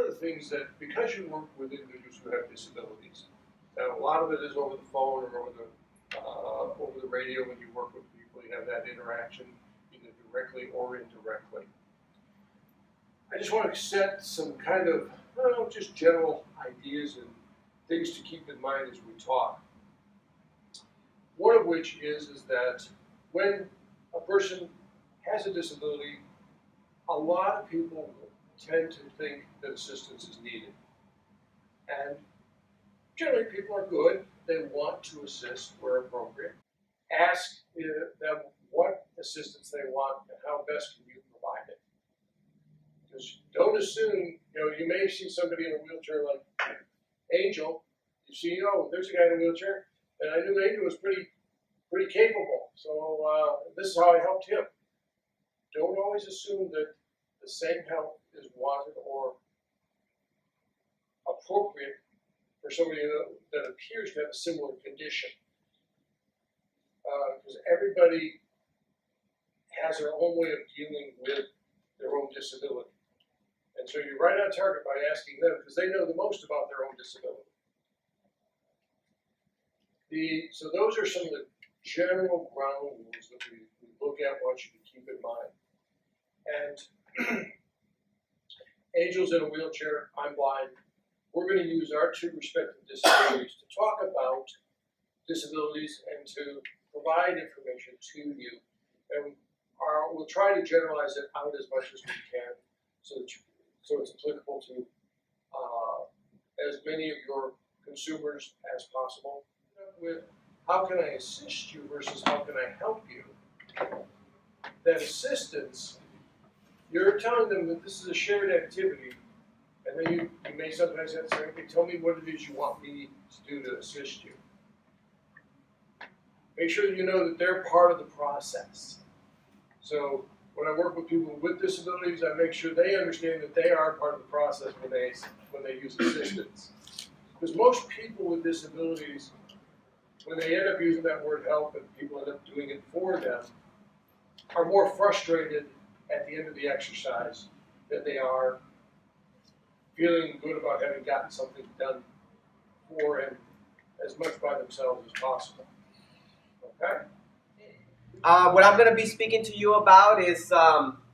of the things that, because you work with individuals who have disabilities, and a lot of it is over the phone or over the radio when you work with people, you have that interaction either directly or indirectly. I just want to set some kind of, just general ideas and things to keep in mind as we talk. One of which is that when a person has a disability, a lot of people tend to think that assistance is needed. And generally people are good. They want to assist where appropriate. Ask them what assistance they want and how best can you provide it. Just don't assume, you may see somebody in a wheelchair like Angel. You see, there's a guy in a wheelchair, and I knew Angel was pretty capable. So this is how I helped him. Don't always assume that the same help is wanted or appropriate for somebody that appears to have a similar condition. Because everybody has their own way of dealing with their own disability. And so you're right on target by asking them, because they know the most about their own disability. So those are some of the general ground rules that we look at, want you to keep in mind. And Angel's in a wheelchair, I'm blind. We're going to use our two respective disabilities to talk about disabilities and to provide information to you. And we'll try to generalize it out as much as we can so it's applicable to as many of your consumers as possible. With how can I assist you versus how can I help you? That assistance, you're telling them that this is a shared activity, and then you may sometimes have to say, okay, tell me what it is you want me to do to assist you. Make sure that you know that they're part of the process. So when I work with people with disabilities, I make sure they understand that they are part of the process when they use assistance. Because most people with disabilities, when they end up using that word help and people end up doing it for them, are more frustrated at the end of the exercise than they are feeling good about having gotten something done for and as much by themselves as possible. Okay? What I'm going to be speaking to you about is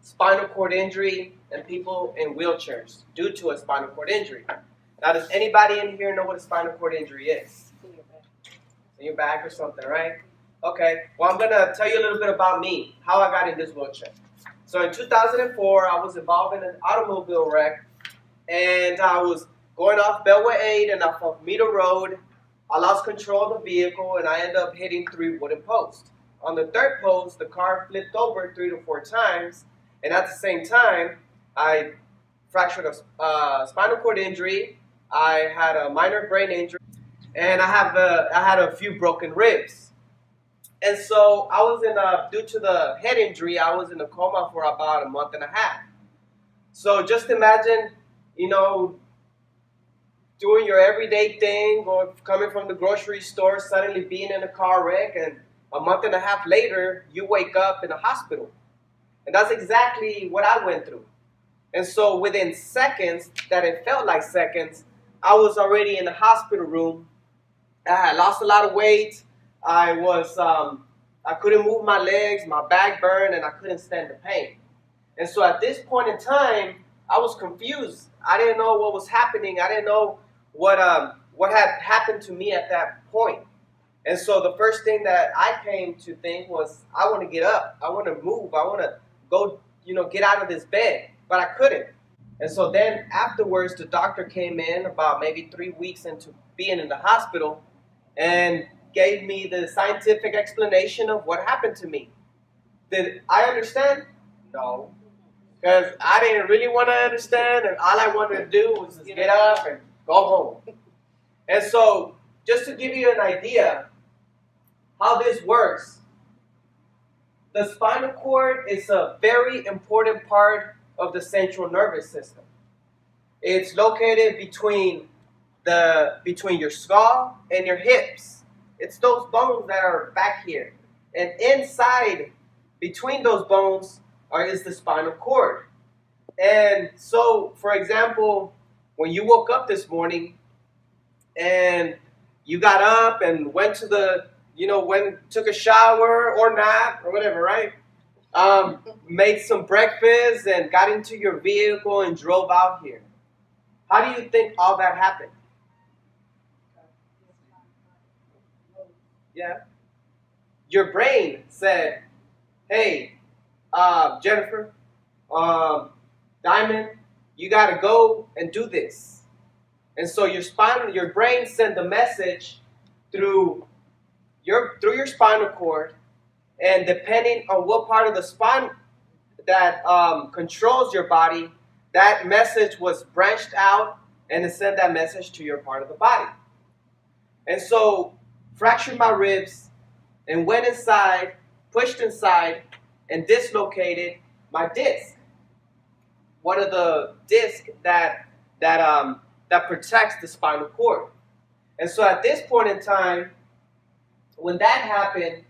spinal cord injury and people in wheelchairs due to a spinal cord injury. Now, does anybody in here know what a spinal cord injury is? In your back or something, right? Okay. Well, I'm going to tell you a little bit about me, how I got in this wheelchair. So in 2004, I was involved in an automobile wreck, and I was going off Beltway 8 and off of Meter Road. I lost control of the vehicle, and I ended up hitting 3 wooden posts. On the 3rd post, the car flipped over 3 to 4 times, and at the same time, I fractured a spinal cord injury. I had a minor brain injury, and I had a few broken ribs. And so I was due to the head injury, I was in a coma for about a month and a half. So just imagine, doing your everyday thing, or coming from the grocery store, suddenly being in a car wreck, and a month and a half later, you wake up in a hospital. And that's exactly what I went through. And so within seconds, that it felt like seconds, I was already in the hospital room. I had lost a lot of weight. I couldn't move my legs, my back burned, and I couldn't stand the pain. And so at this point in time, I was confused. I didn't know what was happening. I didn't know what had happened to me at that point. And so the first thing that I came to think was, I want to get up. I want to move. I want to go, get out of this bed. But I couldn't. And so then afterwards, the doctor came in about maybe 3 weeks into being in the hospital and gave me the scientific explanation of what happened to me. Did I understand? No. Because I didn't really want to understand, and all I wanted to do was just get up and go home. And so, just to give you an idea how this works, the spinal cord is a very important part of the central nervous system. It's located between your skull and your hips. It's those bones that are back here. And inside, between those bones, is the spinal cord. And so, for example, when you woke up this morning and you got up and went to the, took a shower or nap or whatever, right? Made some breakfast and got into your vehicle and drove out here. How do you think all that happened? Yeah. Your brain said, hey, Jennifer, Diamond, you got to go and do this. And so your brain sent the message through your spinal cord, and depending on what part of the spine that controls your body, that message was branched out and it sent that message to your part of the body. And so, fractured my ribs and went inside, pushed inside, and dislocated my disc. One of the discs that protects the spinal cord. And so at this point in time, when that happened,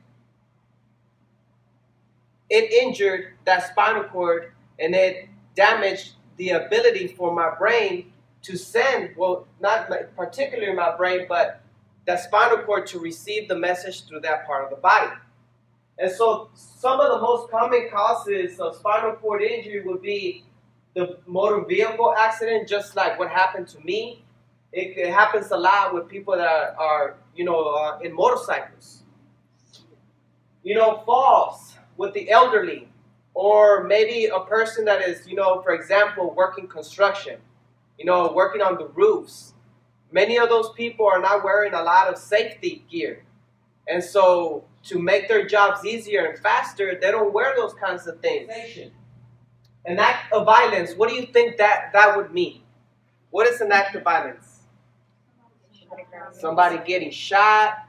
it injured that spinal cord and it damaged the ability for my brain to send, well, not particularly my brain, but that spinal cord to receive the message through that part of the body. And so some of the most common causes of spinal cord injury would be the motor vehicle accident, just like what happened to me. It happens a lot with people that are in motorcycles. Falls with the elderly, or maybe a person that is, for example, working construction, working on the roofs. Many of those people are not wearing a lot of safety gear. And so to make their jobs easier and faster, they don't wear those kinds of things. An act of violence, what do you think that would mean? What is an act of violence? Somebody getting shot,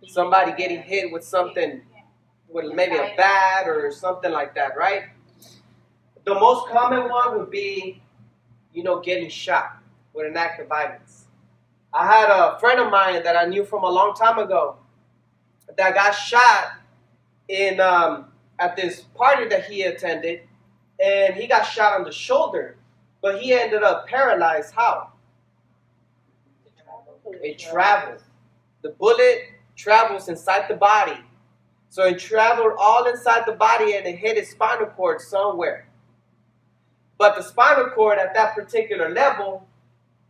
somebody getting hit with something, with maybe a bat or something like that, right? The most common one would be, getting shot with an act of violence. I had a friend of mine that I knew from a long time ago that got shot in at this party that he attended, and he got shot on the shoulder, but he ended up paralyzed. How? It traveled. The bullet travels inside the body. So it traveled all inside the body and it hit his spinal cord somewhere. But the spinal cord at that particular level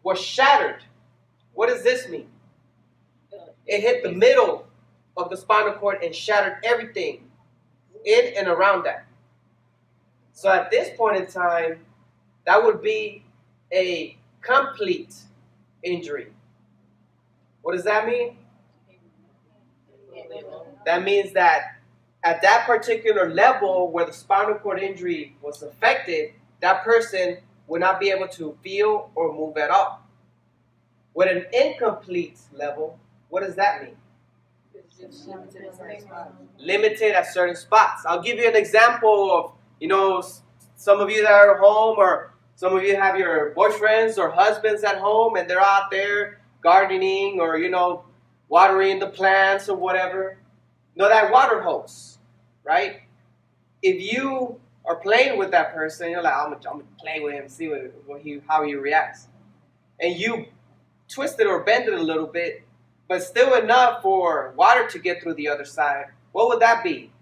was shattered. What does this mean? It hit the middle of the spinal cord and shattered everything in and around that. So at this point in time, that would be a complete injury. What does that mean? That means that at that particular level where the spinal cord injury was affected, that person would not be able to feel or move at all. With an incomplete level, what does that mean? Limited at certain spots. I'll give you an example of, some of you that are at home, or some of you have your boyfriends or husbands at home and they're out there gardening or, watering the plants or whatever. That water hose, right? If you are playing with that person, you're like, I'm gonna play with him, see how he reacts. And you twist it or bend it a little bit, but still enough for water to get through the other side. What would that be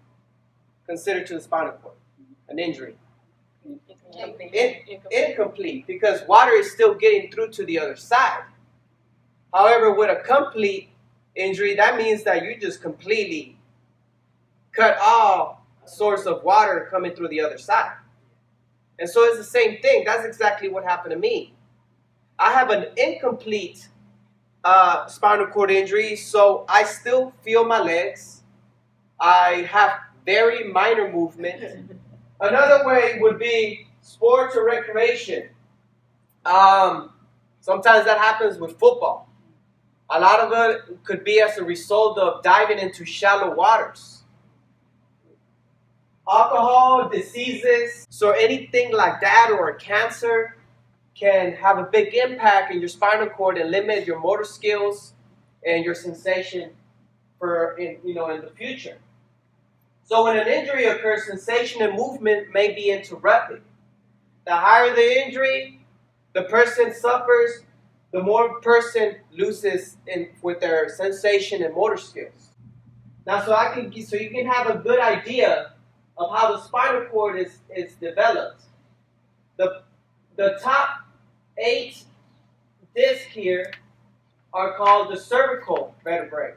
considered to the spinal cord? An injury. Incomplete, because water is still getting through to the other side. However, with a complete injury, that means that you just completely cut off source of water coming through the other side. And so it's the same thing. That's exactly what happened to me. I have an incomplete spinal cord injury, so I still feel my legs. I have very minor movement. Another way would be sports or recreation. Sometimes that happens with football. A lot of it could be as a result of diving into shallow waters. Alcohol, diseases, so anything like that, or a cancer can have a big impact in your spinal cord and limit your motor skills and your sensation in the future. So when an injury occurs, sensation and movement may be interrupted. The higher the injury, the person suffers, the more person loses with their sensation and motor skills. Now, so you can have a good idea of how the spinal cord is developed. The top 8 discs here are called the cervical vertebrae.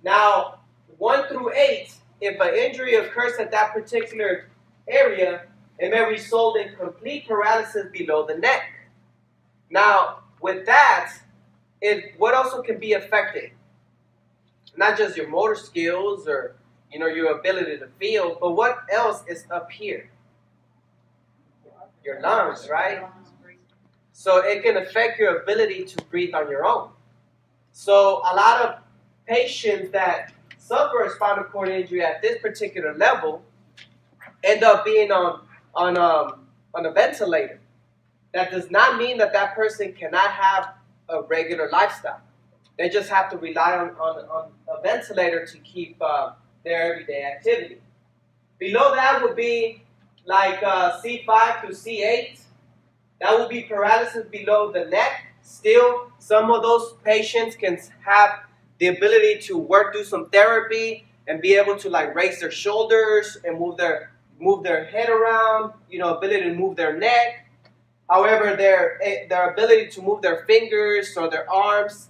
Now, 1 through 8, if an injury occurs at that particular area, it may result in complete paralysis below the neck. Now, with that, what also can be affected? Not just your motor skills or your ability to feel, but what else is up here? Your lungs, right? So it can affect your ability to breathe on your own. So a lot of patients that suffer a spinal cord injury at this particular level end up being on a ventilator. That does not mean that that person cannot have a regular lifestyle. They just have to rely on a ventilator to keep their everyday activity. Below that would be like C5 through C8. That would be paralysis below the neck. Still, some of those patients can have the ability to do some therapy and be able to like raise their shoulders and move their head around, ability to move their neck. However, their ability to move their fingers or their arms,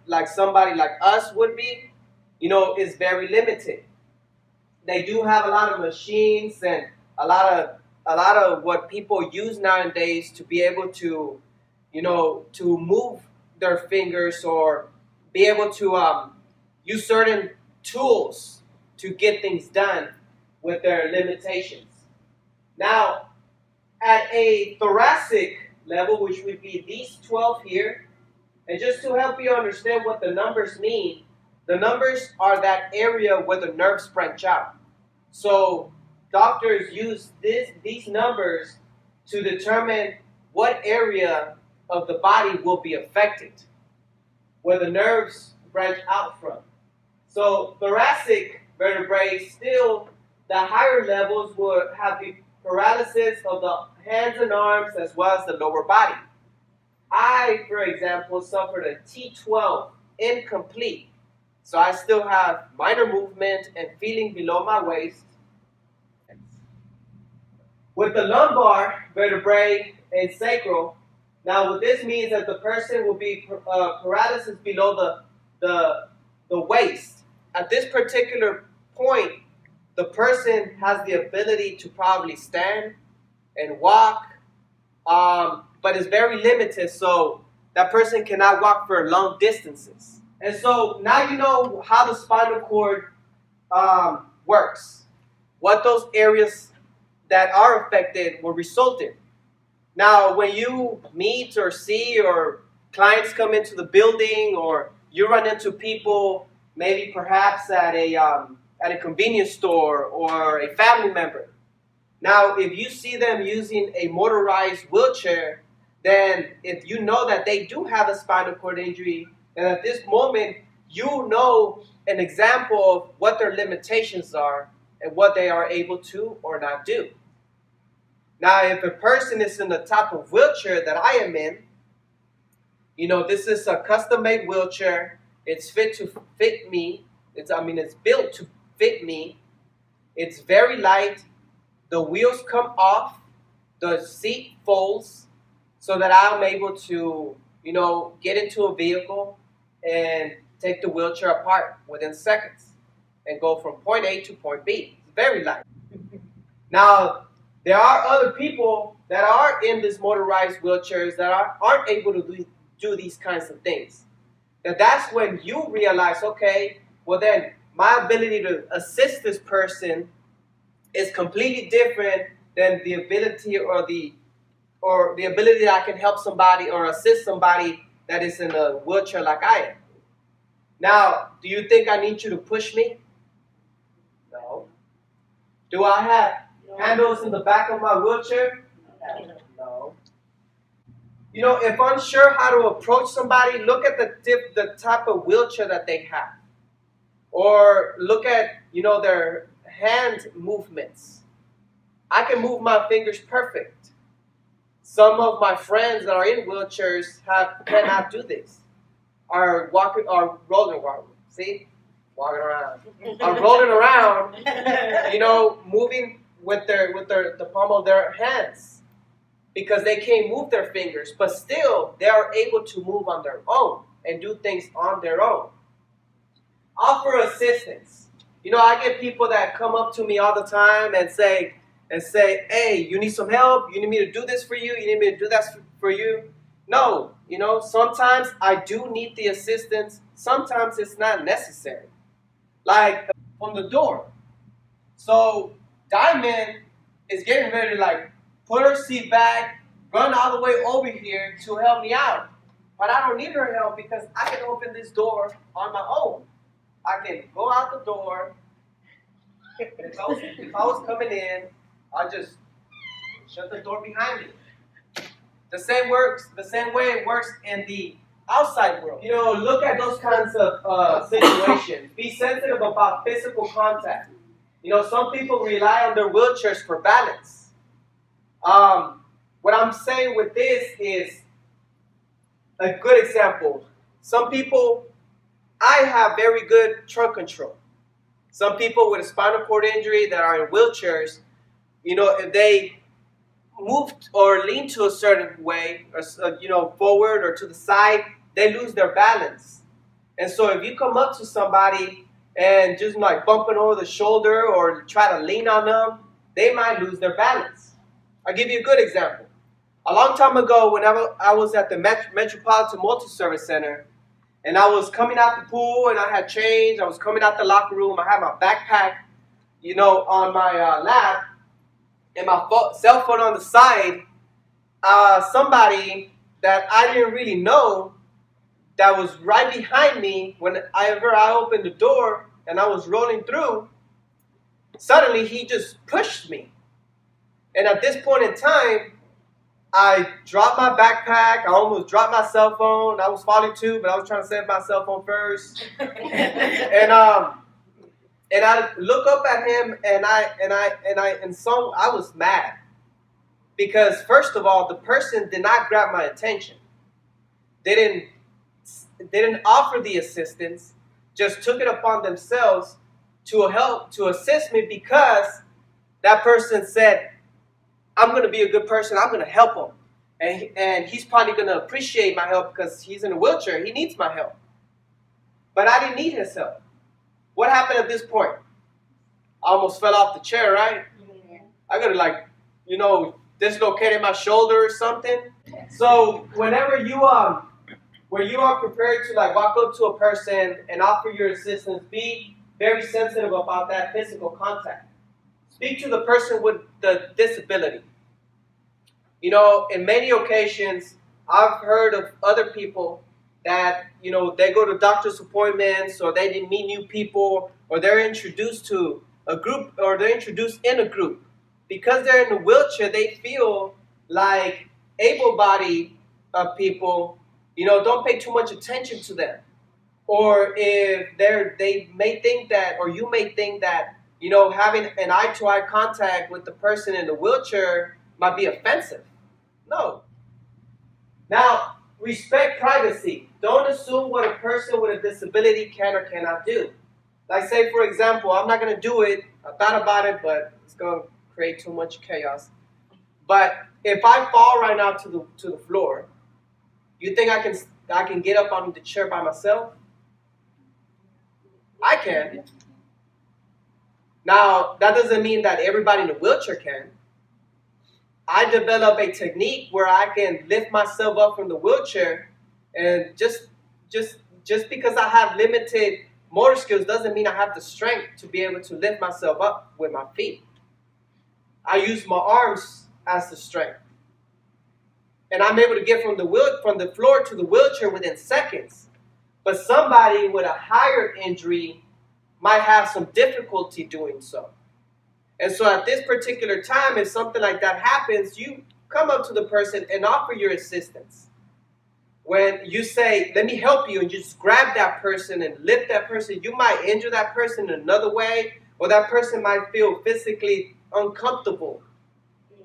like somebody like us would be, is very limited. They do have a lot of machines and a lot of what people use nowadays to be able to, to move their fingers or be able to use certain tools to get things done with their limitations. Now, at a thoracic level, which would be these 12 here, and just to help you understand what the numbers mean, the numbers are that area where the nerves branch out. So doctors use these numbers to determine what area of the body will be affected, where the nerves branch out from. So thoracic vertebrae, still the higher levels will have the paralysis of the hands and arms as well as the lower body. I, for example, suffered a T12 incomplete. So I still have minor movement and feeling below my waist. With the lumbar vertebrae and sacral, now what this means is that the person will be paralysis below the waist. At this particular point, the person has the ability to probably stand and walk, but it's very limited, so that person cannot walk for long distances. And so now you know how the spinal cord works, what those areas that are affected will result in. Now, when you meet or see or clients come into the building or you run into people, maybe perhaps at a convenience store or a family member. Now, if you see them using a motorized wheelchair, then if you know that they do have a spinal cord injury, then at this moment, you know an example of what their limitations are and what they are able to or not do. Now, if a person is in the type of wheelchair that I am in, this is a custom-made wheelchair. It's fit to fit me. It's built to fit me. It's very light. The wheels come off. The seat folds so that I'm able to, get into a vehicle and take the wheelchair apart within seconds and go from point A to point B. It's very light. Now, there are other people that are in these motorized wheelchairs that aren't able to do these kinds of things. That's when you realize, okay, well then, my ability to assist this person is completely different than the ability or the ability that I can help somebody or assist somebody that is in a wheelchair like I am. Now, do you think I need you to push me? No. Do I have handles in the back of my wheelchair? No. If I'm unsure how to approach somebody, look at the type of wheelchair that they have. Or look at, their hand movements. I can move my fingers perfect. Some of my friends that are in wheelchairs cannot do this. Are rolling around. See? Walking around. Are rolling around, moving with the palm of their hands. Because they can't move their fingers, but still they are able to move on their own and do things on their own. Offer assistance. I get people that come up to me all the time and say, hey, you need some help? You need me to do this for you? You need me to do that for you? No, sometimes I do need the assistance. Sometimes it's not necessary. Like from the door. So Diamond is getting ready to put her seat back, run all the way over here to help me out. But I don't need her help because I can open this door on my own. I can go out the door. If I was coming in, I'll just shut the door behind me. The same way it works in the outside world. Look at those kinds of situations. Be sensitive about physical contact. Some people rely on their wheelchairs for balance. What I'm saying with this is a good example. Some people, I have very good trunk control. Some people with a spinal cord injury that are in wheelchairs, if they move or lean to a certain way, or forward or to the side, they lose their balance. And so if you come up to somebody and just bumping over the shoulder or try to lean on them, they might lose their balance. I'll give you a good example. A long time ago, whenever I was at the Metropolitan Multi-Service Center, and I was coming out the pool and I had changed, I was coming out the locker room, I had my backpack, on my lap, and my cell phone on the side, somebody that I didn't really know that was right behind me whenever I opened the door and I was rolling through, suddenly he just pushed me. And at this point in time, I dropped my backpack. I almost dropped my cell phone. I was falling too, but I was trying to save my cell phone first. And I look up at him, and I was mad because first of all, the person did not grab my attention. They didn't offer the assistance. Just took it upon themselves to assist me because that person said, I'm going to be a good person. I'm going to help him. And he's probably going to appreciate my help because he's in a wheelchair. He needs my help. But I didn't need his help. What happened at this point? I almost fell off the chair, right? Yeah. I got to dislocated my shoulder or something. So whenever you are prepared to walk up to a person and offer your assistance, be very sensitive about that physical contact. Speak to the person with the disability. In many occasions, I've heard of other people that, they go to doctor's appointments or they meet new people or they're introduced to a group or they're introduced in a group. Because they're in a wheelchair, they feel like able-bodied people, don't pay too much attention to them. Or if they may think that, or you may think that, having an eye-to-eye contact with the person in the wheelchair might be offensive. No. Now, respect privacy. Don't assume what a person with a disability can or cannot do. Like say, for example, I'm not going to do it. I thought about it, but it's going to create too much chaos. But if I fall right now to the floor, you think I can get up on the chair by myself? I can. Now, that doesn't mean that everybody in a wheelchair can. I develop a technique where I can lift myself up from the wheelchair, and just because I have limited motor skills doesn't mean I have the strength to be able to lift myself up with my feet. I use my arms as the strength. And I'm able to get from the floor to the wheelchair within seconds. But somebody with a higher injury might have some difficulty doing so. And so at this particular time, if something like that happens, you come up to the person and offer your assistance. When you say, let me help you, and you just grab that person and lift that person, you might injure that person in another way, or that person might feel physically uncomfortable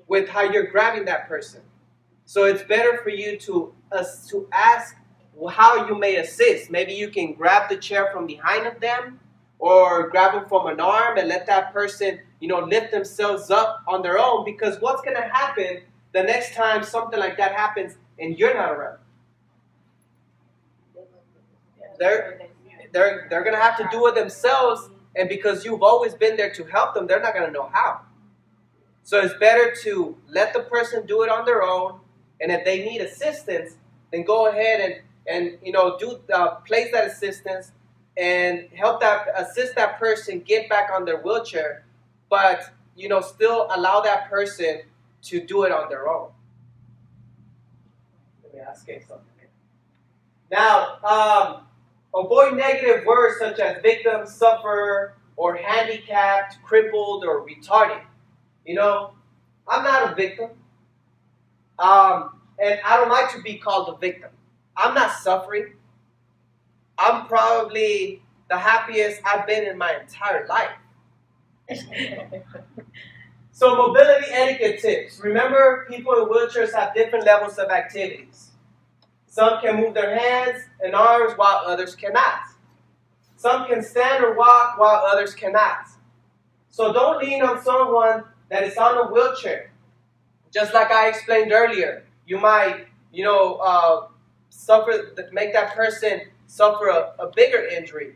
with how you're grabbing that person. So it's better for you to ask how you may assist. Maybe you can grab the chair from behind of them, or grab them from an arm and let that person, lift themselves up on their own. Because what's going to happen the next time something like that happens and you're not around? They're going to have to do it themselves, and because you've always been there to help them, they're not going to know how. So it's better to let the person do it on their own, and if they need assistance, then go ahead and place that assistance and assist that person get back on their wheelchair, but still allow that person to do it on their own. Let me ask you something. Now, avoid negative words such as victim, sufferer, or handicapped, crippled, or retarded. I'm not a victim. And I don't like to be called a victim. I'm not suffering. I'm probably the happiest I've been in my entire life. So mobility etiquette tips. Remember, people in wheelchairs have different levels of activities. Some can move their hands and arms while others cannot. Some can stand or walk while others cannot. So don't lean on someone that is on a wheelchair. Just like I explained earlier, you might, make that person suffer a bigger injury.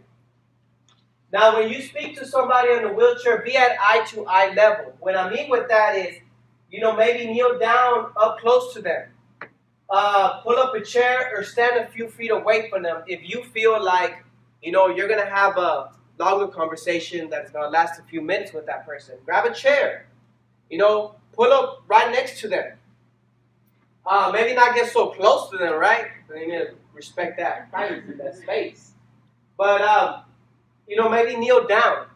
Now, when you speak to somebody in a wheelchair, be at eye-to-eye level. What I mean with that is, maybe kneel down up close to them. Pull up a chair or stand a few feet away from them if you feel like, you're going to have a longer conversation that's going to last a few minutes with that person. Grab a chair. Pull up right next to them. Maybe not get so close to them, right? You need to respect that privacy, that space. But, maybe kneel down.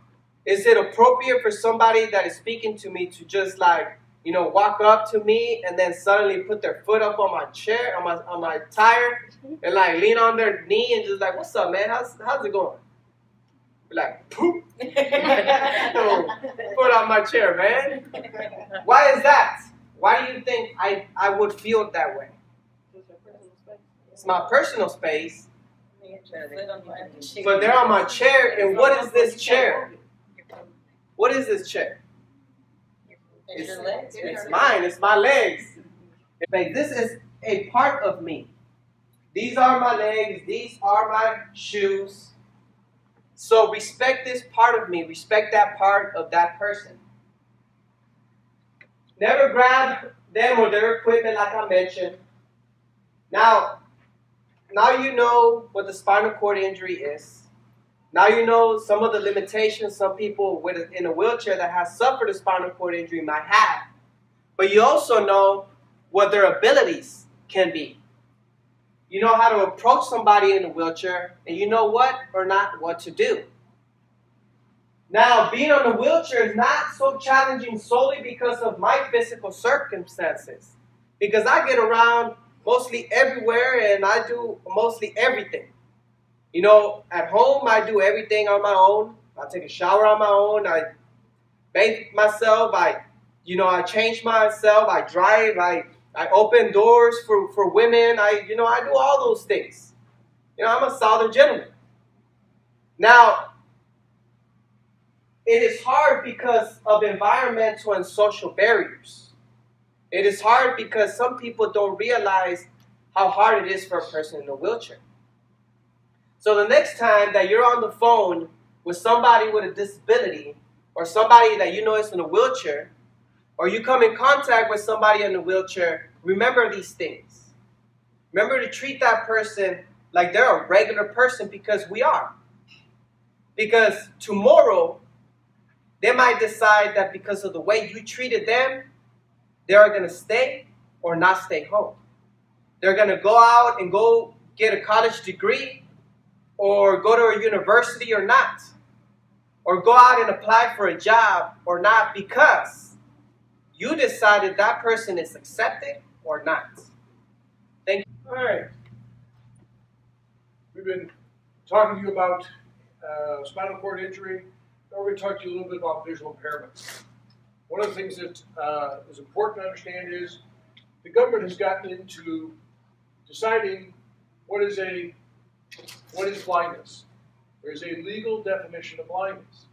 Is it appropriate for somebody that is speaking to me to just walk up to me and then suddenly put their foot up on my chair, on my tire, and lean on their knee and just what's up, man? How's it going? Be like, poop. Foot on my chair, man. Why is that? Why do you think I would feel that way? It's my personal space. But they're on my chair, and what is this chair? What is this chair? It's mine. It's my legs. This is a part of me. These are my legs. These are my shoes. So respect this part of me. Respect that part of that person. Never grab them or their equipment like I mentioned. Now you know what the spinal cord injury is. Now you know some of the limitations some people in a wheelchair that has suffered a spinal cord injury might have. But you also know what their abilities can be. You know how to approach somebody in a wheelchair, and you know what or not what to do. Now, being on a wheelchair is not so challenging solely because of my physical circumstances. Because I get around mostly everywhere, and I do mostly everything. At home, I do everything on my own. I take a shower on my own. I bathe myself. I change myself. I drive. I open doors for women. I do all those things. I'm a solid gentleman. Now, it is hard because of environmental and social barriers. It is hard because some people don't realize how hard it is for a person in a wheelchair. So the next time that you're on the phone with somebody with a disability, or somebody that is in a wheelchair, or you come in contact with somebody in a wheelchair, remember these things. Remember to treat that person like they're a regular person, because we are. Because tomorrow, they might decide that because of the way you treated them, they are going to stay or not stay home. They're going to go out and go get a college degree, or go to a university or not. Or go out and apply for a job or not, because you decided that person is accepted or not. Thank you. All right. We've been talking to you about spinal cord injury. Now we're going to talk to you a little bit about visual impairments. One of the things that is important to understand is the government has gotten into deciding what is blindness. There's a legal definition of blindness.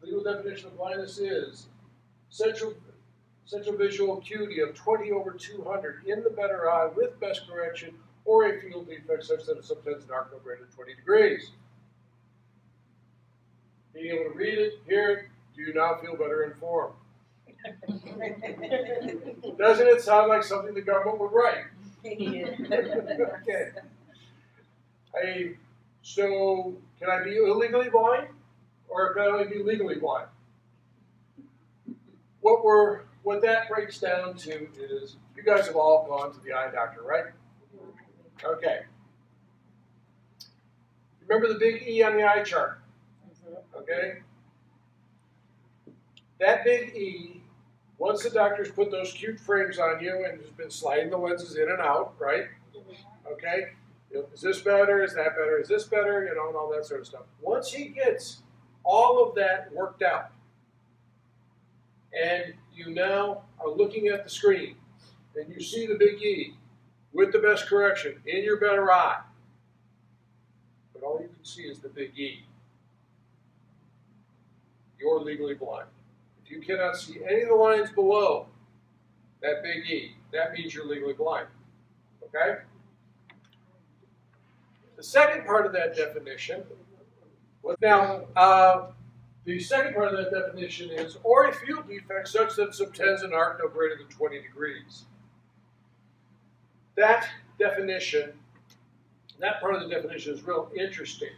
Legal definition of blindness is central visual acuity of 20/200 in the better eye with best correction, or a field defect such that it subtends an arc no greater than 20 degrees. Being able to read it, hear it, do you now feel better informed? Doesn't it sound like something the government would write? Okay. So can I be illegally blind, or can I only be legally blind? What that breaks down to is, you guys have all gone to the eye doctor, right? Okay. Remember the big E on the eye chart? Okay? That big E, once the doctor's put those cute frames on you and has been sliding the lenses in and out, right? Okay? Is this better? Is that better? Is this better? You know, and all that sort of stuff. Once he gets all of that worked out, and you now are looking at the screen, and you see the big E with the best correction in your better eye, but all you can see is the big E. You're legally blind. If you cannot see any of the lines below that big E, that means you're legally blind. Okay? The second part of that definition, the second part of that definition is, or a field defect such that it subtends an arc no greater than 20 degrees. That definition, that part of the definition is real interesting.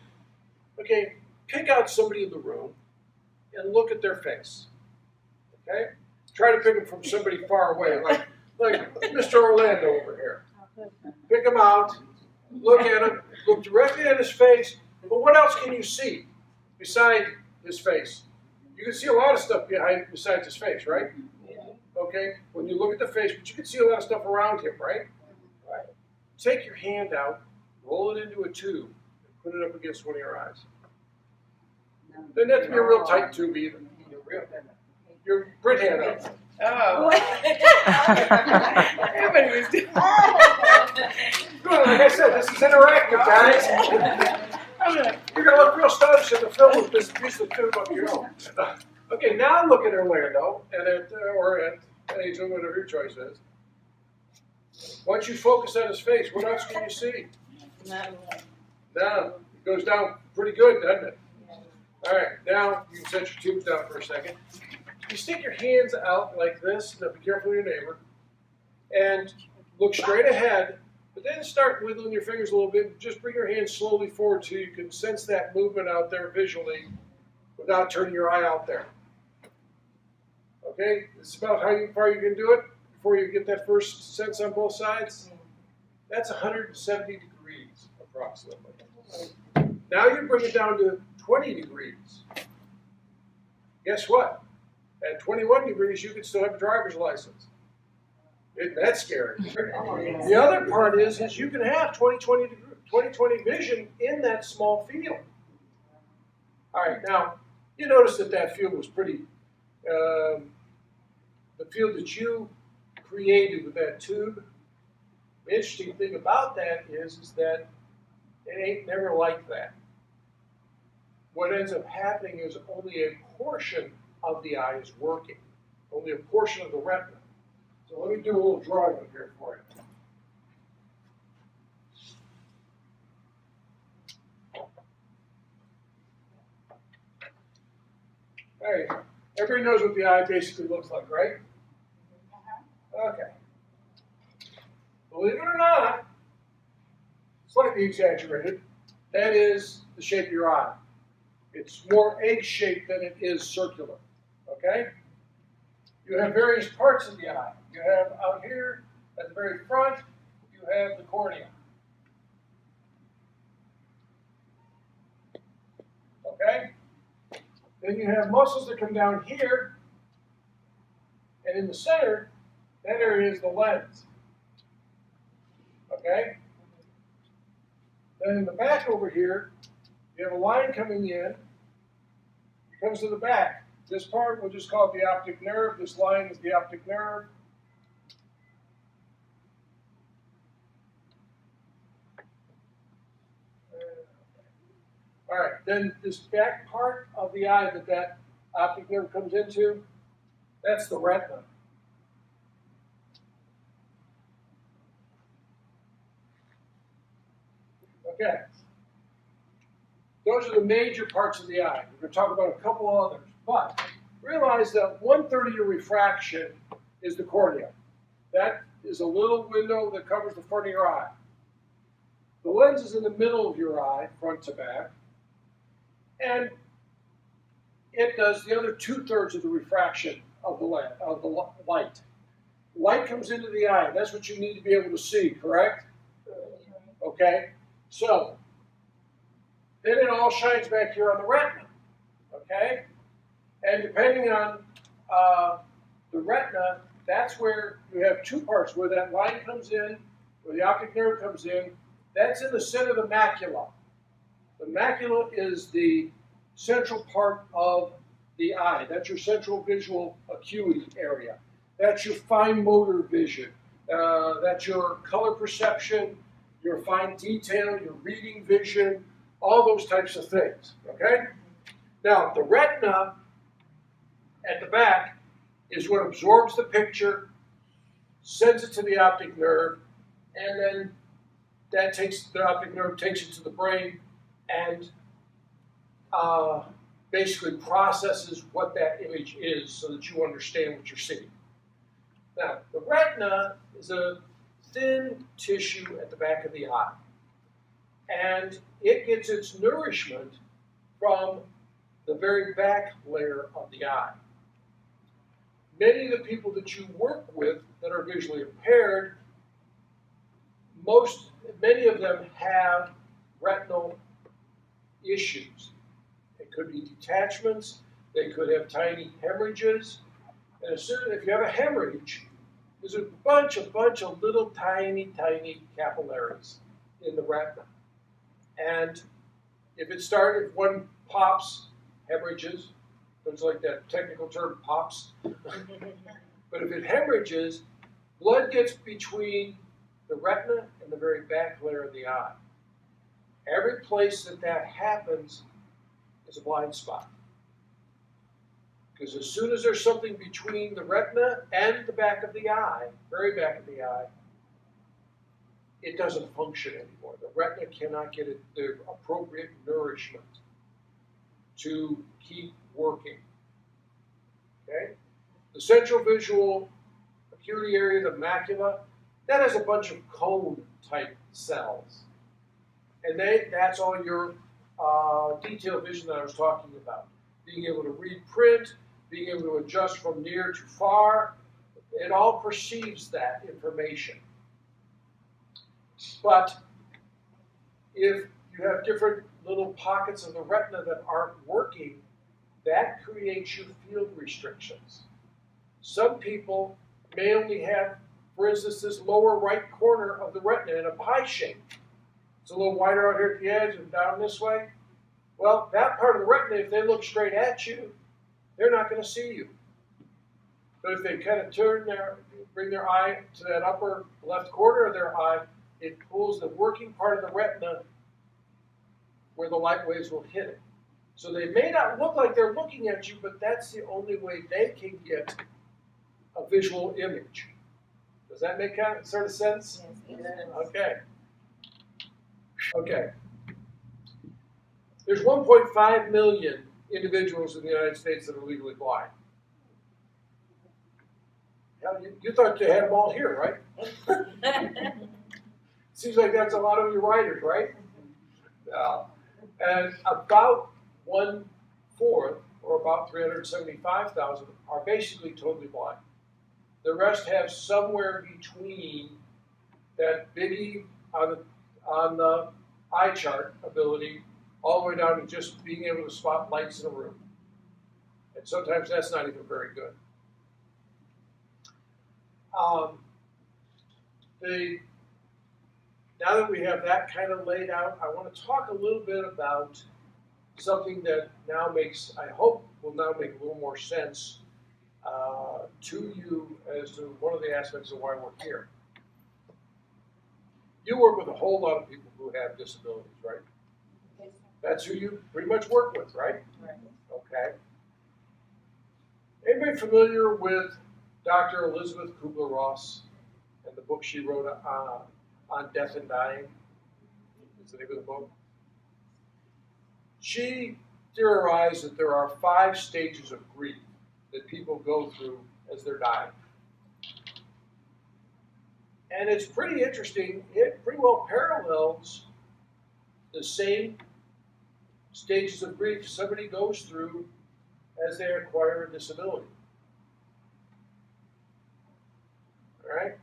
Okay, pick out somebody in the room and look at their face. Okay? Try to pick them from somebody far away, like Mr. Orlando over here. Pick him out, look at him, look directly at his face, but what else can you see beside his face? You can see a lot of stuff besides his face, right? Okay? When you look at the face, but you can see a lot of stuff around him, right? Right. Take your hand out, roll it into a tube, and put it up against one of your eyes. Doesn't have to be a real tight tube either. Your Brit hand up. Oh. Everybody was doing Good, like I said, this is interactive, guys. You're going to look real stylish in the film with this piece of tube up your own. Okay, now look at Orlando, or at Angel, whatever your choice is. Once you focus on his face, what else can you see? Down. It goes down pretty good, doesn't it? All right, now you can set your tubes down for a second. You stick your hands out like this. Now be careful of your neighbor. And look straight ahead, but then start wiggling your fingers a little bit. Just bring your hands slowly forward so you can sense that movement out there visually without turning your eye out there. Okay? This is about how far you can do it before you get that first sense on both sides. That's 170 degrees approximately. Now you bring it down to 20 degrees. Guess what? At 21 degrees, you can still have a driver's license. Isn't that scary? The other part is you can have 20/20 vision in that small field. All right, now, you notice that field was pretty, the field that you created with that tube. The interesting thing about that is that it ain't never like that. What ends up happening is only a portion of the eye is working, only a portion of the retina. So let me do a little drawing up here for you. Hey, everybody knows what the eye basically looks like, right? Okay. Believe it or not, slightly exaggerated, that is the shape of your eye. It's more egg-shaped than it is circular, okay? You have various parts of the eye. You have out here, at the very front, you have the cornea. Okay? Then you have muscles that come down here, and in the center, that area is the lens. Okay? Then in the back over here, you have a line coming in. It comes to the back. This part, we'll just call it the optic nerve. This line is the optic nerve. All right, then this back part of the eye that optic nerve comes into, that's the retina. Okay. Those are the major parts of the eye. We're going to talk about a couple others. But realize that 1/3 of your refraction is the cornea. That is a little window that covers the front of your eye. The lens is in the middle of your eye, front to back. And it does the other 2/3 of the refraction of the light. Light comes into the eye. That's what you need to be able to see, correct? Okay. So then it all shines back here on the retina. Okay? And depending on the retina, that's where you have two parts, where that line comes in, where the optic nerve comes in. That's in the center of the macula. The macula is the central part of the eye. That's your central visual acuity area. That's your fine motor vision. That's your color perception, your fine detail, your reading vision, all those types of things. Okay? Now, the retina at the back is what absorbs the picture, sends it to the optic nerve, and then the optic nerve takes it to the brain and basically processes what that image is so that you understand what you're seeing. Now, the retina is a thin tissue at the back of the eye, and it gets its nourishment from the very back layer of the eye. Many of the people that you work with that are visually impaired, many of them have retinal issues. It could be detachments, they could have tiny hemorrhages, and as soon as if you have a hemorrhage, there's a bunch of little tiny capillaries in the retina. And if one pops, hemorrhages, there's like that technical term, pops. But if it hemorrhages, blood gets between the retina and the very back layer of the eye. Every place that happens is a blind spot. Because as soon as there's something between the retina and the back of the eye, very back of the eye, it doesn't function anymore. The retina cannot get the appropriate nourishment to keep working. Okay? The central visual acuity area, the macula, that has a bunch of cone-type cells. And that's all your detailed vision that I was talking about. Being able to read print, being able to adjust from near to far, it all perceives that information. But if you have different little pockets of the retina that aren't working, that creates you field restrictions. Some people may only have, for instance, this lower right corner of the retina in a pie shape. It's a little wider out here at the edge and down this way. Well, that part of the retina, if they look straight at you, they're not going to see you. But if they kind of bring their eye to that upper left corner of their eye, it pulls the working part of the retina where the light waves will hit it. So they may not look like they're looking at you, but that's the only way they can get a visual image. Does that make sort of sense? Yes. Okay. Okay. There's 1.5 million individuals in the United States that are legally blind. Hell, you thought you had them all here, right? Seems like that's a lot of your writers, right? And about 1/4, or about 375,000, are basically totally blind. The rest have somewhere between that biggie on the eye chart ability all the way down to just being able to spot lights in a room. And sometimes that's not even very good. Now that we have that kind of laid out, I want to talk a little bit about something that now I hope will now make a little more sense to you as to one of the aspects of why we're here. You work with a whole lot of people who have disabilities, right? Yes. That's who you pretty much work with, right? Right. Okay. Anybody familiar with Dr. Elizabeth Kubler-Ross and the book she wrote on death and dying? Is the name of the book? She theorized that there are 5 stages of grief that people go through as they're dying. And it's pretty interesting. It pretty well parallels the same stages of grief somebody goes through as they acquire a disability. All right?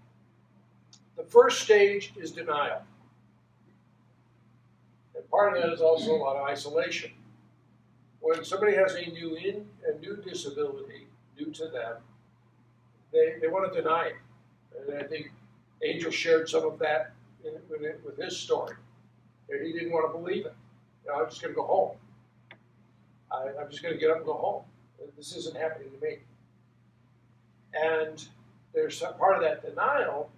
The first stage is denial. And part of that is also a lot of isolation. When somebody has a new disability, new to them, they want to deny it. And I think Angel shared some of that with his story. He didn't want to believe it. I'm just going to go home. I'm just going to get up and go home. This isn't happening to me. And there's some part of that denial.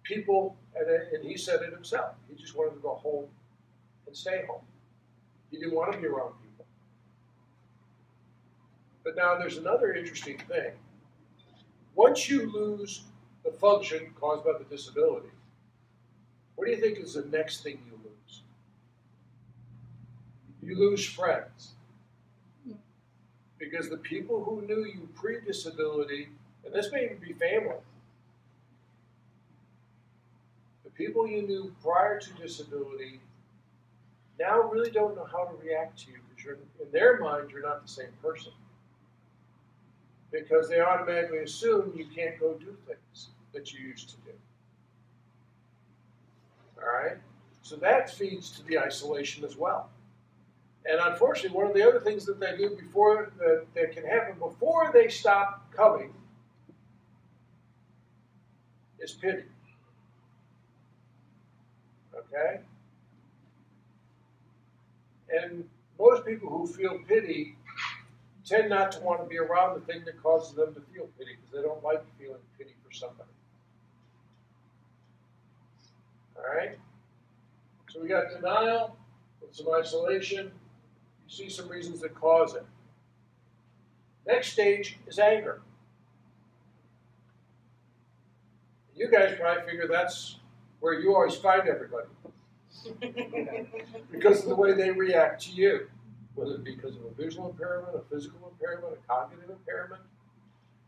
People, and he said it himself, he just wanted to go home and stay home. He didn't want to be around people. But now there's another interesting thing. Once you lose the function caused by the disability, what do you think is the next thing you lose? You lose friends. Because the people who knew you pre-disability, and this may even be family, the people you knew prior to disability now really don't know how to react to you because in their mind you're not the same person. Because they automatically assume you can't go do things that you used to do. All right? So that feeds to the isolation as well. And unfortunately, one of the other things that they do before that can happen before they stop coming is pity. Okay? And most people who feel pity tend not to want to be around the thing that causes them to feel pity because they don't like feeling pity for somebody. All right? So we got denial with some isolation. You see some reasons that cause it. Next stage is anger. You guys probably figure that's where you always find everybody. Because of the way they react to you. Whether it be because of a visual impairment, a physical impairment, a cognitive impairment.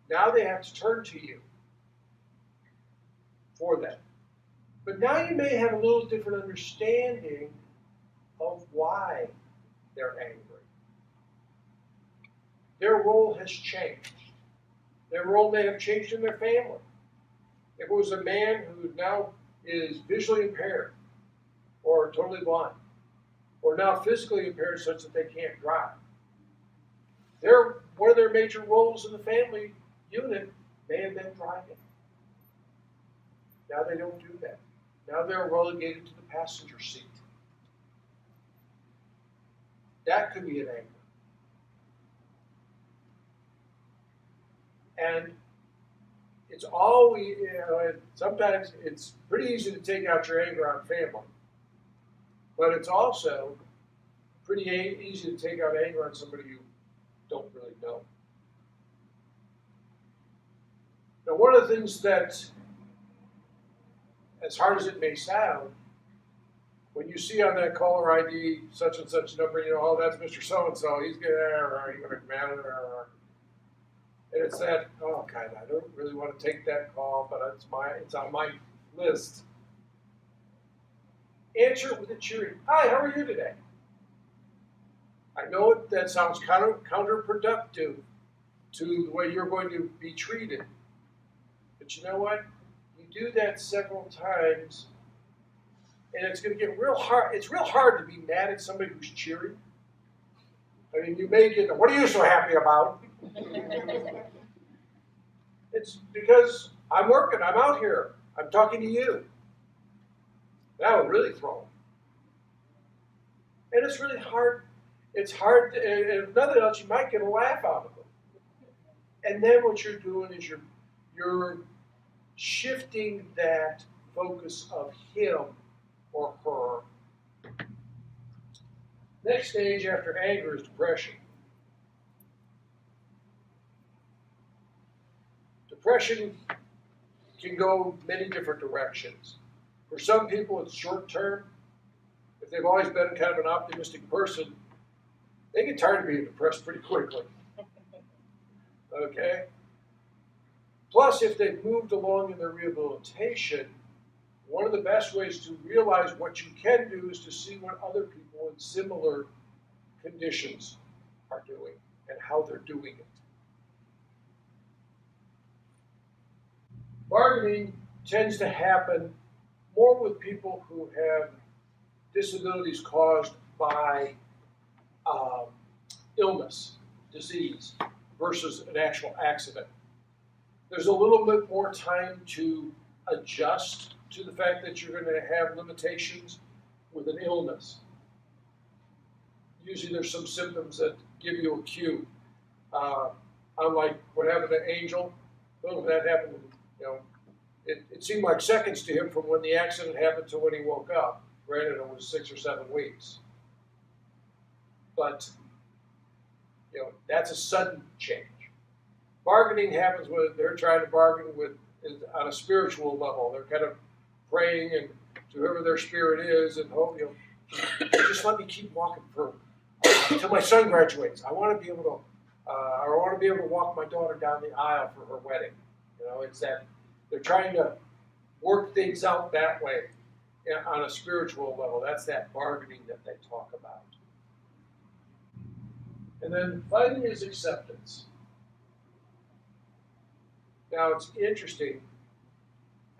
Now they have to turn to you for that. But now you may have a little different understanding of why they're angry. Their role has changed. Their role may have changed in their family. If it was a man who now is visually impaired or totally blind, or now physically impaired such that they can't drive, one of their major roles in the family unit may have been driving. Now they don't do that. Now they're relegated to the passenger seat. That could be an anger. And it's always, sometimes it's pretty easy to take out your anger on family. But it's also pretty easy to take out anger on somebody you don't really know. Now, one of the things that, as hard as it may sound, when you see on that caller ID such and such number, you know, oh, that's Mr. So-and-so, he's going to command it, and it's that, oh, God, I don't really want to take that call, but it's on my list. Answer it with a cheery, hi, how are you today? I know that sounds counterproductive to the way you're going to be treated, but you know what? You do that several times, and it's going to get real hard. It's real hard to be mad at somebody who's cheery. I mean, you may get, what are you so happy about? It's because I'm working, I'm out here, I'm talking to you. That will really throw them. And it's really hard. It's hard, and if nothing else, you might get a laugh out of them. And then what you're doing is you're shifting that focus of him or her Next stage after anger is depression. Depression can go many different directions. For some people, it's short term. If they've always been kind of an optimistic person, they get tired of being depressed pretty quickly. Okay? Plus, if they've moved along in their rehabilitation, one of the best ways to realize what you can do is to see what other people in similar conditions are doing and how they're doing it. Bargaining tends to happen more with people who have disabilities caused by illness, disease, versus an actual accident. There's a little bit more time to adjust to the fact that you're going to have limitations with an illness. Usually there's some symptoms that give you a cue. Unlike what happened to Angel, well, that happened, it seemed like seconds to him from when the accident happened to when he woke up. Granted, it was 6 or 7 weeks. But, that's a sudden change. Bargaining happens when they're trying to bargain with on a spiritual level. They're kind of praying and to whoever their spirit is and hope, just let me keep walking for until my son graduates. I want to be able to, walk my daughter down the aisle for her wedding. It's that they're trying to work things out that way on a spiritual level. That's that bargaining that they talk about. And then finally is acceptance. Now it's interesting.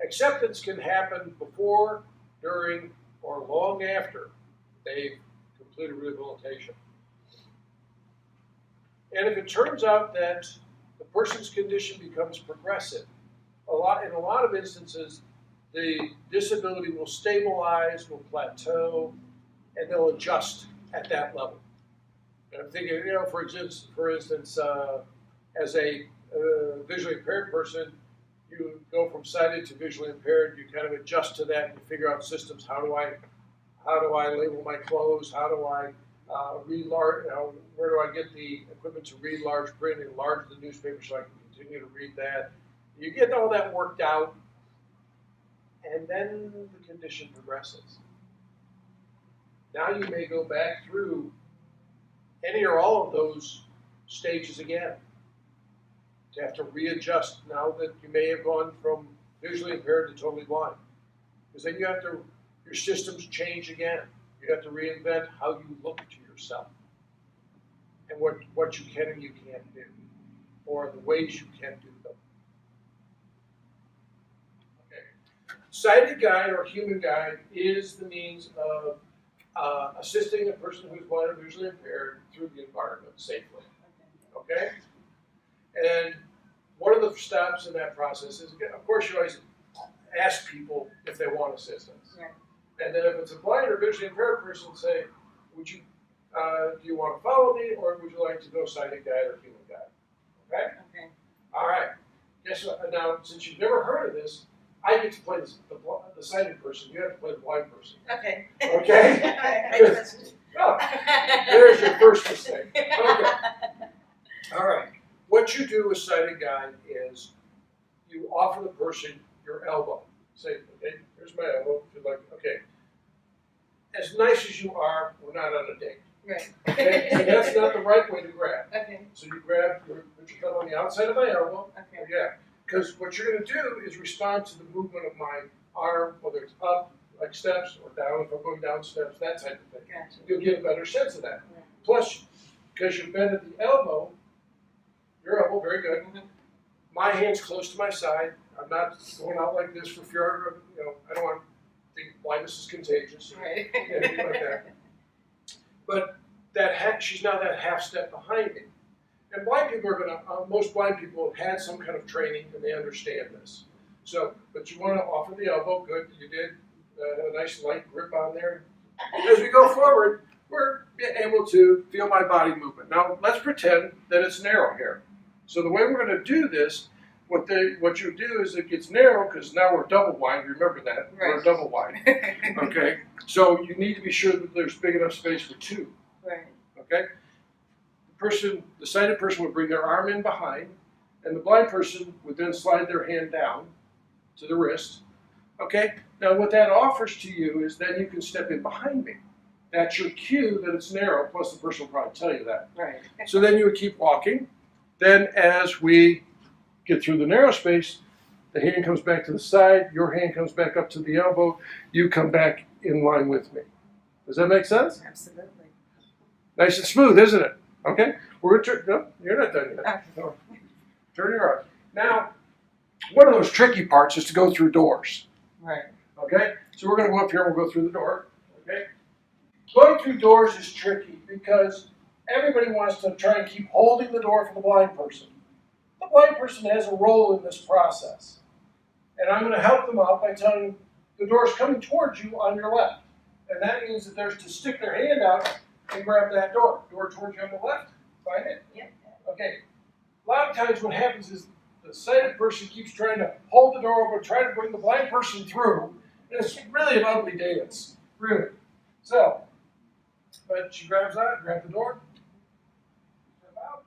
Acceptance can happen before, during, or long after they've completed rehabilitation. And if it turns out that the person's condition becomes progressive, in a lot of instances, the disability will stabilize, will plateau, and they'll adjust at that level. And I'm thinking, for instance, as a visually impaired person, you go from sighted to visually impaired. You kind of adjust to that. And you figure out systems. How do I label my clothes? How do I read large? Where do I get the equipment to read large print and enlarge the newspaper so I can continue to read that? You get all that worked out, and then the condition progresses. Now you may go back through any or all of those stages again. You have to readjust now that you may have gone from visually impaired to totally blind. Because then your systems change again. You have to reinvent how you look to yourself and what you can and you can't do, or the ways you can do them. Okay. Sighted guide or human guide is the means of assisting a person who's blind or visually impaired through the environment safely. Okay? And one of the steps in that process is, of course, you always ask people if they want assistance. Right. And then if it's a blind or visually impaired person, say, do you want to follow me, or would you like to go sighted guide or human guide? Okay? Okay. All right. Guess what? Now, since you've never heard of this, I get to play the sighted person. You have to play the blind person. Okay. Okay? I trust you. Oh, there's your first mistake. Okay. All right. What you do with sighted guide is you offer the person your elbow. Say, okay, here's my elbow. If you'd like, okay. As nice as you are, we're not on a date. Right. Okay? So that's not the right way to grab. Okay. So you put your thumb on the outside of my elbow. Okay. Yeah. Because what you're going to do is respond to the movement of my arm, whether it's up, like steps, or down, if I'm going down steps, that type of thing. Gotcha. You'll get a better sense of that. Right. Plus, because you're bent at the elbow, your elbow, very good. Mm-hmm. My hand's close to my side. I'm not going out like this for fear of, I don't want to think blindness is contagious. Right. Anything like that. But she's now that half step behind me. And blind people are going to, most blind people have had some kind of training and they understand this. So, but you want to offer the elbow, good, you did, a nice light grip on there. As we go forward, we're able to feel my body movement. Now, let's pretend that it's narrow here. So the way we're going to do this, what you do is it gets narrow because now we're double wide. Remember that. Right. We're double wide. Okay? So you need to be sure that there's big enough space for two. okay? The sighted person would bring their arm in behind, and the blind person would then slide their hand down to the wrist, okay? Now what that offers to you is then you can step in behind me. That's your cue that it's narrow, plus the person will probably tell you that. Right. So then you would keep walking. Then as we get through the narrow space, the hand comes back to the side, your hand comes back up to the elbow, you come back in line with me. Does that make sense? Absolutely. Nice and smooth, isn't it? Okay? We're going to turn, no, you're not done yet. No. Turn your arm. Now, one of those tricky parts is to go through doors. Right. Okay? So we're going to go up here and we'll go through the door. Okay? Going through doors is tricky because everybody wants to try and keep holding the door for the blind person. The blind person has a role in this process. And I'm going to help them out by telling them the door is coming towards you on your left. And that means that they're to stick their hand out and grab that door. Door towards you on the left. Find it? Yep. Okay. A lot of times what happens is the sighted person keeps trying to hold the door open, trying to bring the blind person through. And it's really an ugly dance. Really. So, but she grabs on, grab the door. Step out.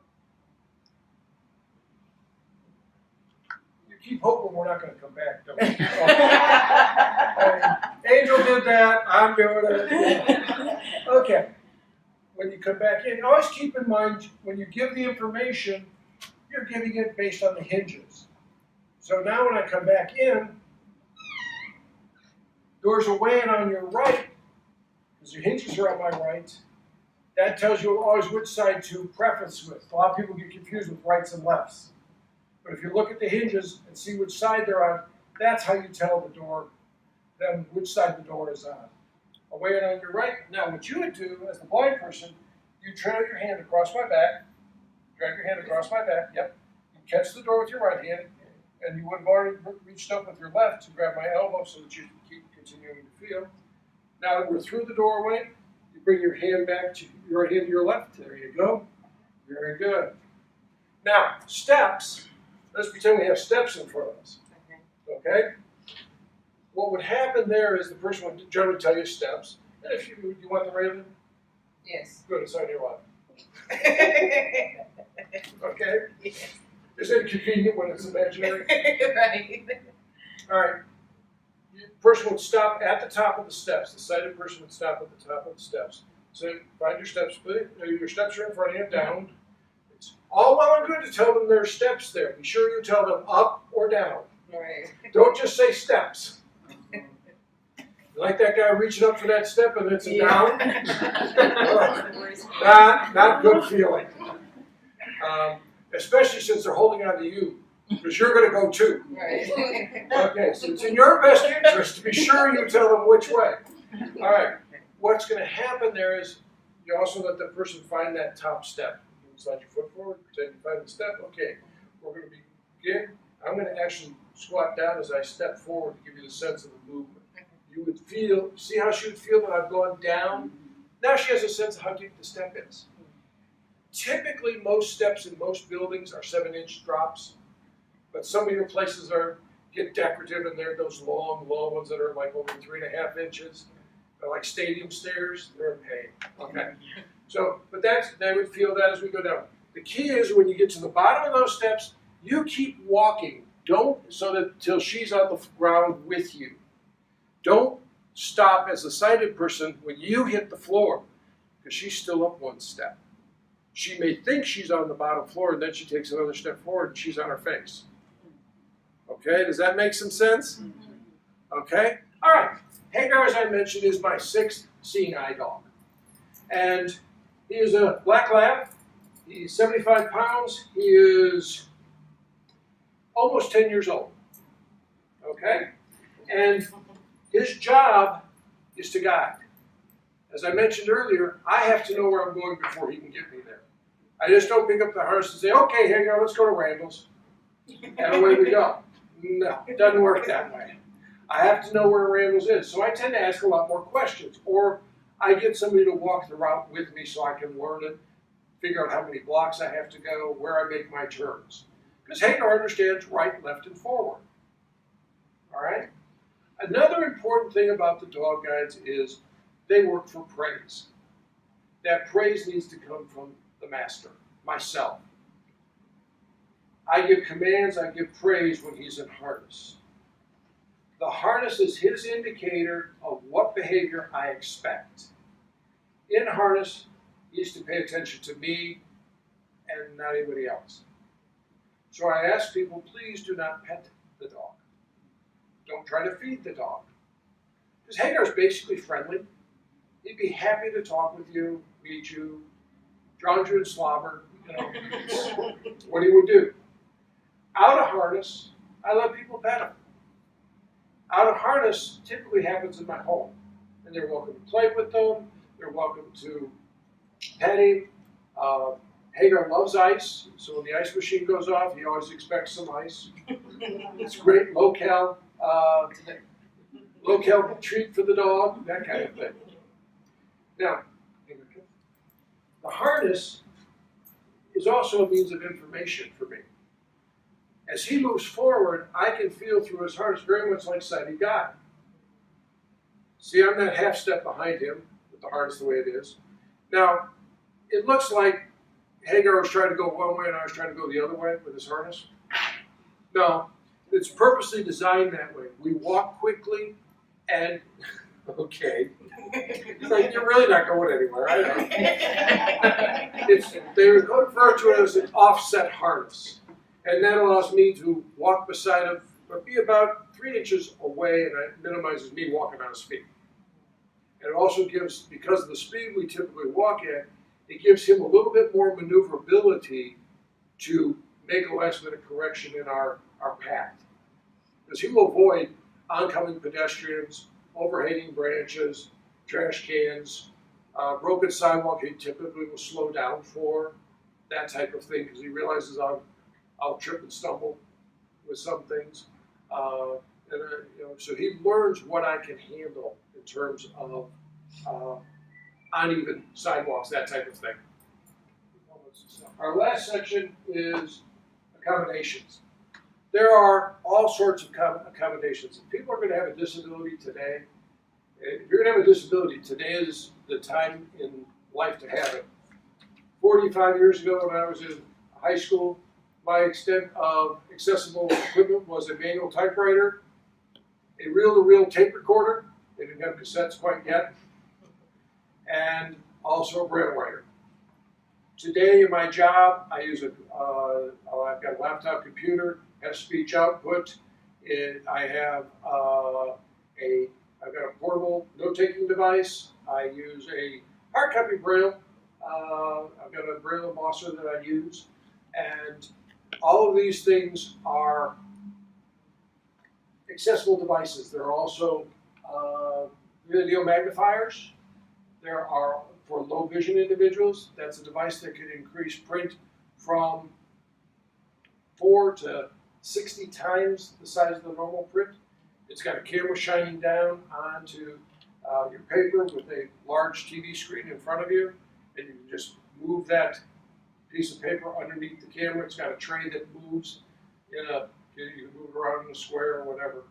You keep hoping we're not going to come back, don't you? Angel did that, I'm doing it. Okay. When you come back in, always keep in mind when you give the information, you're giving it based on the hinges. So now when I come back in, doors are weighing on your right, because your hinges are on my right. That tells you always which side to preface with. A lot of people get confused with rights and lefts. But if you look at the hinges and see which side they're on, that's how you tell the door, then which side the door is on. I'll weigh it on your right. Now what you would do as the blind person, you trail your hand across my back, drag your hand across my back, yep. You catch the door with your right hand, and you would have already reached up with your left to grab my elbow so that you can keep continuing to feel. Now that we're through the doorway, you bring your hand back to your right hand to your left. There you go. Very good. Now, steps. Let's pretend we have steps in front of us. Okay? What would happen there is the person would generally tell you steps. And if you want the railing? Yes. Good, it's on your left. Okay? Yes. Is it convenient when it's imaginary? Right. All right. The person would stop at the top of the steps. The sighted person would stop at the top of the steps. So find your steps. Your steps are in front of you, down. It's all well and good to tell them there's steps there. Be sure you tell them up or down. Right. Don't just say steps. Like that guy reaching up for that step and it's a down? Not good feeling. Especially since they're holding on to you, because you're going to go too. Right. Okay, so it's in your best interest to be sure you tell them which way. All right, what's going to happen there is you also let the person find that top step. You slide your foot forward, pretend you find the step. Okay, we're going to begin. I'm going to actually squat down as I step forward to give you the sense of the movement. You would feel, see how she would feel that I've gone down? Now she has a sense of how deep the step is. Typically, most steps in most buildings are 7-inch drops, but some of your places get decorative and they're those long, low ones that are like over 3.5 inches. They're like stadium stairs. They're a pain. Okay. So, but they would feel that as we go down. The key is when you get to the bottom of those steps, you keep walking. Don't so that till she's on the ground with you. Don't stop as a sighted person when you hit the floor, because she's still up one step. She may think she's on the bottom floor, and then she takes another step forward, and she's on her face. Okay, does that make some sense? Okay, all right. Hagar, as I mentioned, is my 6th seeing eye dog. And he is a black lab. He's 75 pounds. He is almost 10 years old. Okay? And his job is to guide. As I mentioned earlier, I have to know where I'm going before he can get me there. I just don't pick up the harness and say, okay, Hagar, let's go to Randall's. And away we go. No, it doesn't work that way. I have to know where Randall's is. So I tend to ask a lot more questions. Or I get somebody to walk the route with me so I can learn it, figure out how many blocks I have to go, where I make my turns. Because Hagar understands right, left, and forward. All right? Another important thing about the dog guides is they work for praise. that praise needs to come from the master, myself. I give commands, I give praise when he's in harness. The harness is his indicator of what behavior I expect. In harness, he needs to pay attention to me and not anybody else. So I ask people, please do not pet the dog. Don't try to feed the dog. Because Hagar's basically friendly. He'd be happy to talk with you, meet you, drown you in slobber, you know, what he would do. Out of harness, I let people pet him. Out of harness typically happens in my home. And they're welcome to play with them, they're welcome to pet him. Hagar loves ice, so when the ice machine goes off, he always expects some ice. It's great low-cal treat for the dog, that kind of thing. Now, the harness is also a means of information for me. As he moves forward, I can feel through his harness very much like sighted God. See, I'm that half step behind him with the harness the way it is. Now, it looks like Hagar was trying to go one way and I was trying to go the other way with his harness. No, it's purposely designed that way. We walk quickly and, okay. It's like, you're really not going anywhere, I know. They refer to it as an offset harness. And that allows me to walk beside him, but be about 3 inches away, and it minimizes me walking on his feet. And it also gives, because of the speed we typically walk at, it gives him a little bit more maneuverability to make a last-minute correction in our path. Because he will avoid oncoming pedestrians, overhanging branches, trash cans, broken sidewalk he typically will slow down for, that type of thing, because he realizes I'll trip and stumble with some things. So he learns what I can handle in terms of uneven sidewalks, that type of thing. Our last section is accommodations. There are all sorts of accommodations. If people are going to have a disability today, if you're going to have a disability, today is the time in life to have it. 45 years ago when I was in high school, my extent of accessible equipment was a manual typewriter, a reel-to-reel tape recorder, they didn't have cassettes quite yet, and also a braille writer. Today in my job, I use I've got a laptop computer, have speech output, I have I've got a portable note-taking device, I use a hard copy braille, I've got a braille embosser that I use, and all of these things are accessible devices. There are also video magnifiers. There are, for low vision individuals, that's a device that can increase print from 4 to 60 times the size of the normal print. It's got a camera shining down onto your paper with a large TV screen in front of you, and you can just move that piece of paper underneath the camera. It's got a tray that moves you can move it around in a square or whatever.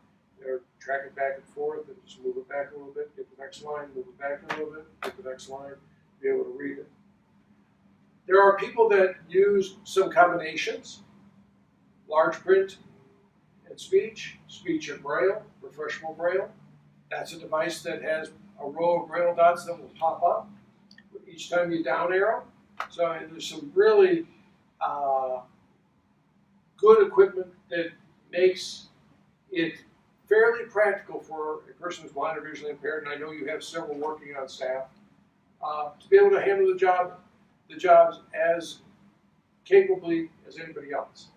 Track it back and forth and just move it back a little bit, get the next line, move it back a little bit, get the next line, be able to read it. There are people that use some combinations, large print and speech, speech and braille, refreshable braille. That's a device that has a row of braille dots that will pop up each time you down arrow. So there's some really good equipment that makes it fairly practical for a person who's blind or visually impaired, and I know you have several working on staff, to be able to handle the jobs as capably as anybody else.